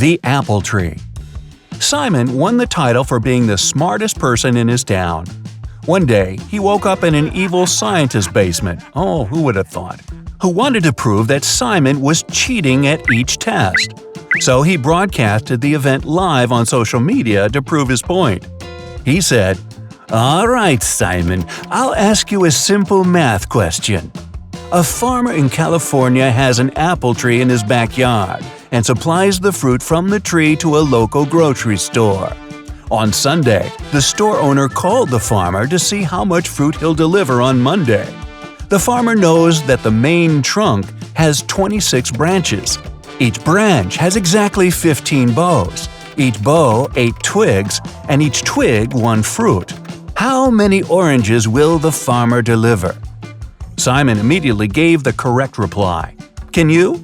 The Apple Tree. Simon won the title for being the smartest person in his town. One day, he woke up in an evil scientist's basement – oh, who would have thought? – who wanted to prove that Simon was cheating at each test. So he broadcasted the event live on social media to prove his point. He said, "All right, Simon, I'll ask you a simple math question. A farmer in California has an apple tree in his backyard and supplies the fruit from the tree to a local grocery store. On Sunday, the store owner called the farmer to see how much fruit he'll deliver on Monday. The farmer knows that the main trunk has 26 branches. Each branch has exactly 15 boughs, each bough 8 twigs, and each twig 1 fruit. How many oranges will the farmer deliver?" Simon immediately gave the correct reply. Can you?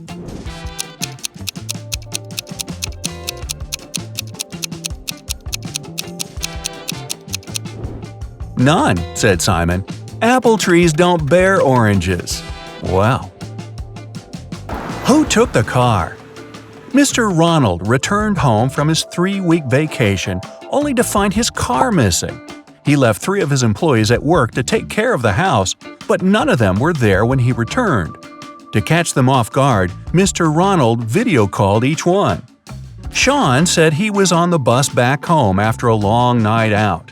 "None," said Simon. "Apple trees don't bear oranges." Wow. Who took the car? Mr. Ronald returned home from his 3-week vacation only to find his car missing. He left 3 of his employees at work to take care of the house, but none of them were there when he returned. To catch them off guard, Mr. Ronald video called each one. Sean said he was on the bus back home after a long night out.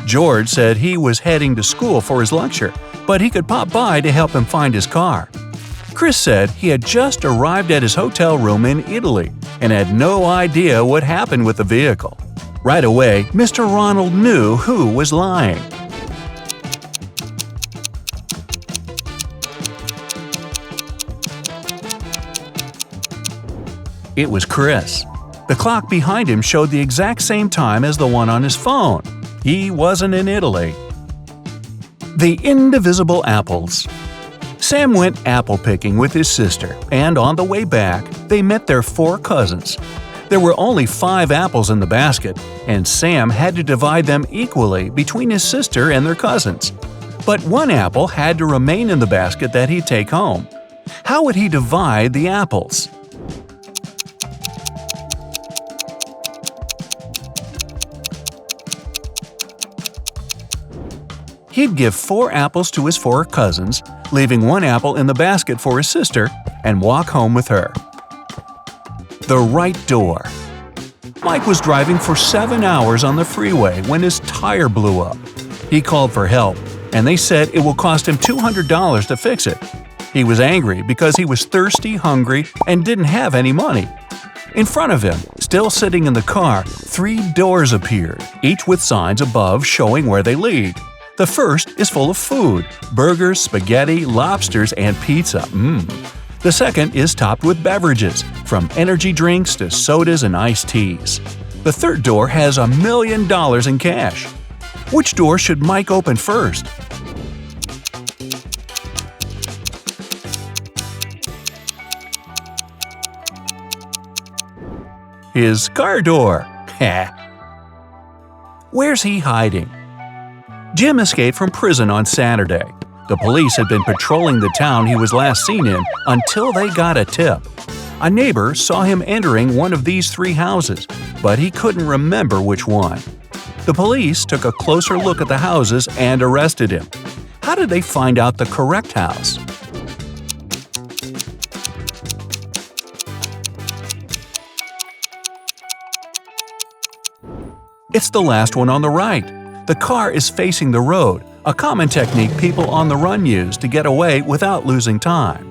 George said he was heading to school for his lecture, but he could pop by to help him find his car. Chris said he had just arrived at his hotel room in Italy and had no idea what happened with the vehicle. Right away, Mr. Ronald knew who was lying. It was Chris. The clock behind him showed the exact same time as the one on his phone. He wasn't in Italy. The Indivisible Apples. Sam went apple picking with his sister, and on the way back, they met their 4 cousins. There were only 5 apples in the basket, and Sam had to divide them equally between his sister and their cousins. But 1 apple had to remain in the basket that he'd take home. How would he divide the apples? He'd give 4 apples to his 4 cousins, leaving 1 apple in the basket for his sister, and walk home with her. The right door. Mike was driving for 7 hours on the freeway when his tire blew up. He called for help, and they said it will cost him $200 to fix it. He was angry because he was thirsty, hungry, and didn't have any money. In front of him, still sitting in the car, 3 doors appeared, each with signs above showing where they lead. The first is full of food – burgers, spaghetti, lobsters, and pizza. The second is topped with beverages, from energy drinks to sodas and iced teas. The third door has $1 million in cash. Which door should Mike open first? His car door. Where's he hiding? Jim escaped from prison on Saturday. The police had been patrolling the town he was last seen in until they got a tip. A neighbor saw him entering one of these 3 houses, but he couldn't remember which one. The police took a closer look at the houses and arrested him. How did they find out the correct house? It's the last one on the right. The car is facing the road, a common technique people on the run use to get away without losing time.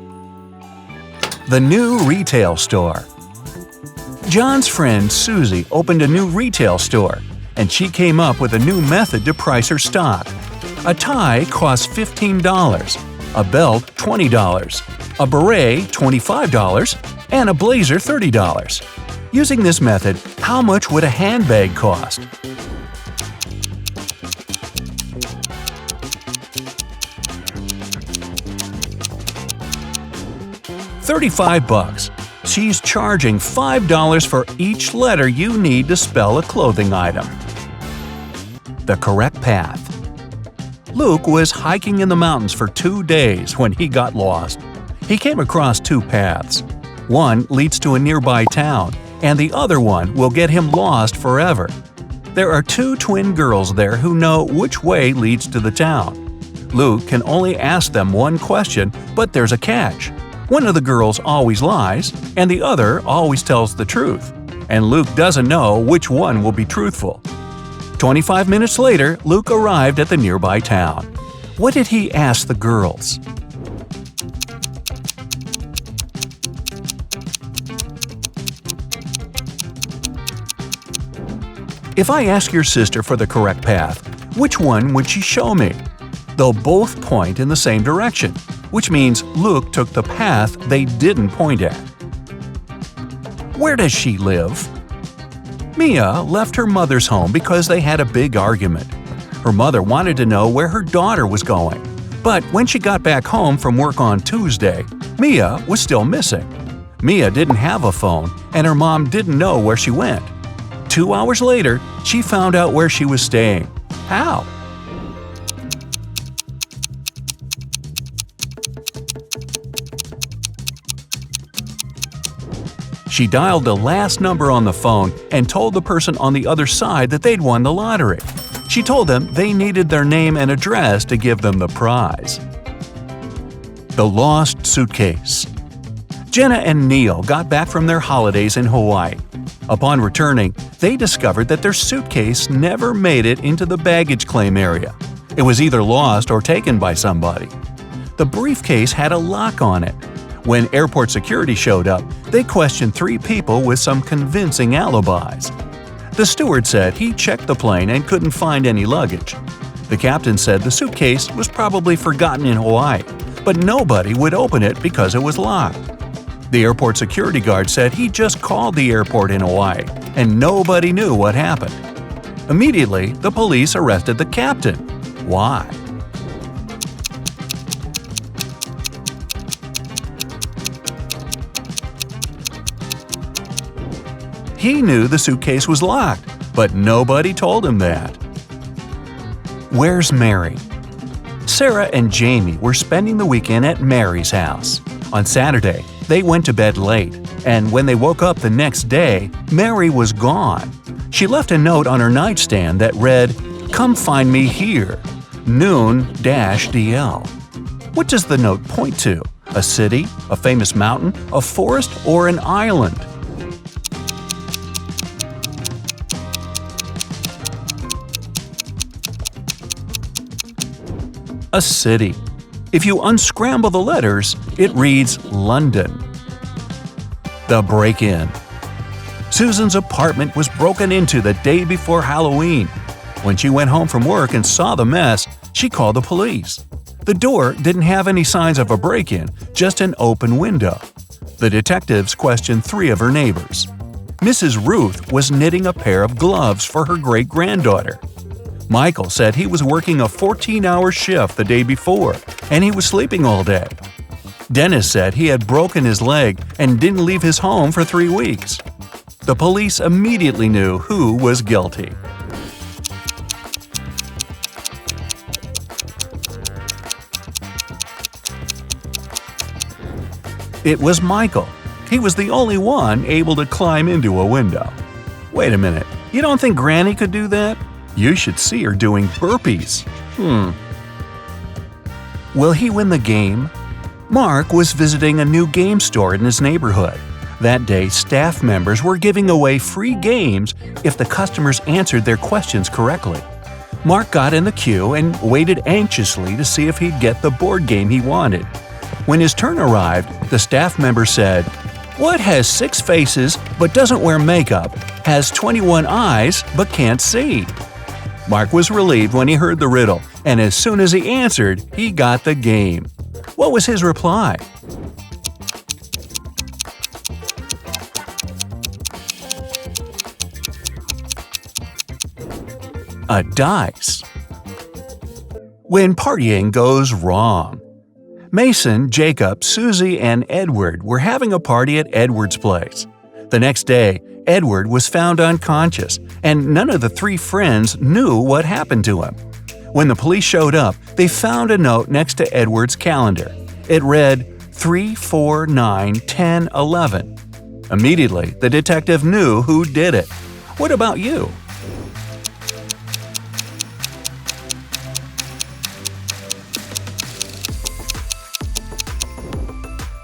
The new retail store. John's friend Susie opened a new retail store, and she came up with a new method to price her stock. A tie costs $15, a belt $20, a beret $25, and a blazer $30. Using this method, how much would a handbag cost? $35. She's charging $5 for each letter you need to spell a clothing item. The correct path. Luke was hiking in the mountains for 2 days when he got lost. He came across 2 paths. One leads to a nearby town, and the other one will get him lost forever. There are two twin girls there who know which way leads to the town. Luke can only ask them one question, but there's a catch. One of the girls always lies, and the other always tells the truth. And Luke doesn't know which one will be truthful. 25 minutes later, Luke arrived at the nearby town. What did he ask the girls? If I ask your sister for the correct path, which one would she show me? They'll both point in the same direction, which means Luke took the path they didn't point at. Where does she live? Mia left her mother's home because they had a big argument. Her mother wanted to know where her daughter was going, but when she got back home from work on Tuesday, Mia was still missing. Mia didn't have a phone, and her mom didn't know where she went. 2 hours later, she found out where she was staying. How? She dialed the last number on the phone and told the person on the other side that they'd won the lottery. She told them they needed their name and address to give them the prize. The Lost Suitcase. Jenna and Neil got back from their holidays in Hawaii. Upon returning, they discovered that their suitcase never made it into the baggage claim area. It was either lost or taken by somebody. The briefcase had a lock on it. When airport security showed up, they questioned 3 people with some convincing alibis. The steward said he checked the plane and couldn't find any luggage. The captain said the suitcase was probably forgotten in Hawaii, but nobody would open it because it was locked. The airport security guard said he just called the airport in Hawaii, and nobody knew what happened. Immediately, the police arrested the captain. Why? He knew the suitcase was locked, but nobody told him that. Where's Mary? Sarah and Jamie were spending the weekend at Mary's house. On Saturday, they went to bed late, and when they woke up the next day, Mary was gone. She left a note on her nightstand that read, "Come find me here, noon-DL." What does the note point to? A city, a famous mountain, a forest, or an island? A city. If you unscramble the letters, it reads London. The break-in. Susan's apartment was broken into the day before Halloween. When she went home from work and saw the mess, she called the police. The door didn't have any signs of a break-in, just an open window. The detectives questioned 3 of her neighbors. Mrs. Ruth was knitting a pair of gloves for her great-granddaughter. Michael said he was working a 14-hour shift the day before, and he was sleeping all day. Dennis said he had broken his leg and didn't leave his home for 3 weeks. The police immediately knew who was guilty. It was Michael. He was the only one able to climb into a window. Wait a minute, you don't think Granny could do that? You should see her doing burpees. Will he win the game? Mark was visiting a new game store in his neighborhood. That day, staff members were giving away free games if the customers answered their questions correctly. Mark got in the queue and waited anxiously to see if he'd get the board game he wanted. When his turn arrived, the staff member said, "What has 6 faces but doesn't wear makeup, has 21 eyes but can't see?" Mark was relieved when he heard the riddle, and as soon as he answered, he got the game. What was his reply? A dice. When partying goes wrong. Mason, Jacob, Susie, and Edward were having a party at Edward's place. The next day, Edward was found unconscious, and none of the 3 friends knew what happened to him. When the police showed up, they found a note next to Edward's calendar. It read 3, 4, 9, 10, 11. Immediately, the detective knew who did it. What about you?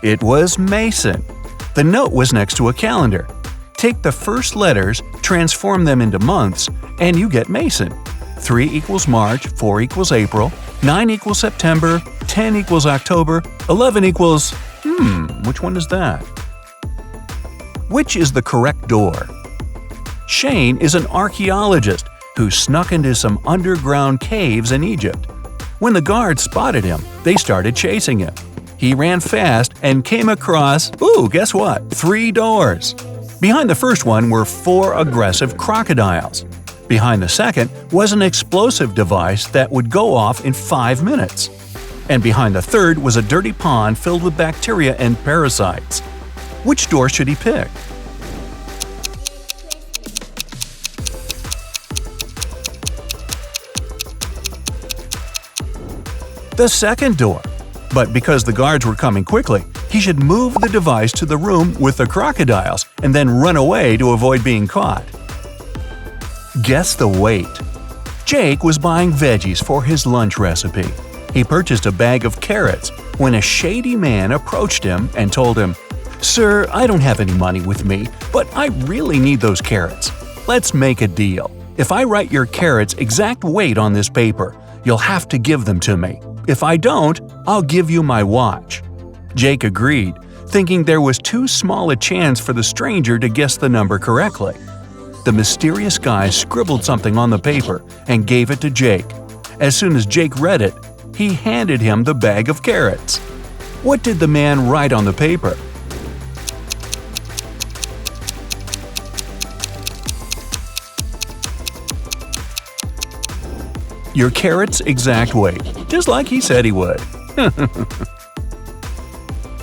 It was Mason. The note was next to a calendar. Take the first letters, transform them into months, and you get Mason. 3 equals March, 4 equals April, 9 equals September, 10 equals October, 11 equals… which one is that? Which is the correct door? Shane is an archaeologist who snuck into some underground caves in Egypt. When the guards spotted him, they started chasing him. He ran fast and came across, guess what? 3 doors. Behind the first one were 4 aggressive crocodiles. Behind the second was an explosive device that would go off in 5 minutes. And behind the third was a dirty pond filled with bacteria and parasites. Which door should he pick? The second door. But because the guards were coming quickly, he should move the device to the room with the crocodiles and then run away to avoid being caught. Guess the weight. Jake was buying veggies for his lunch recipe. He purchased a bag of carrots when a shady man approached him and told him, "Sir, I don't have any money with me, but I really need those carrots. Let's make a deal. If I write your carrots' exact weight on this paper, you'll have to give them to me. If I don't, I'll give you my watch." Jake agreed, thinking there was too small a chance for the stranger to guess the number correctly. The mysterious guy scribbled something on the paper and gave it to Jake. As soon as Jake read it, he handed him the bag of carrots. What did the man write on the paper? Your carrot's exact weight, just like he said he would.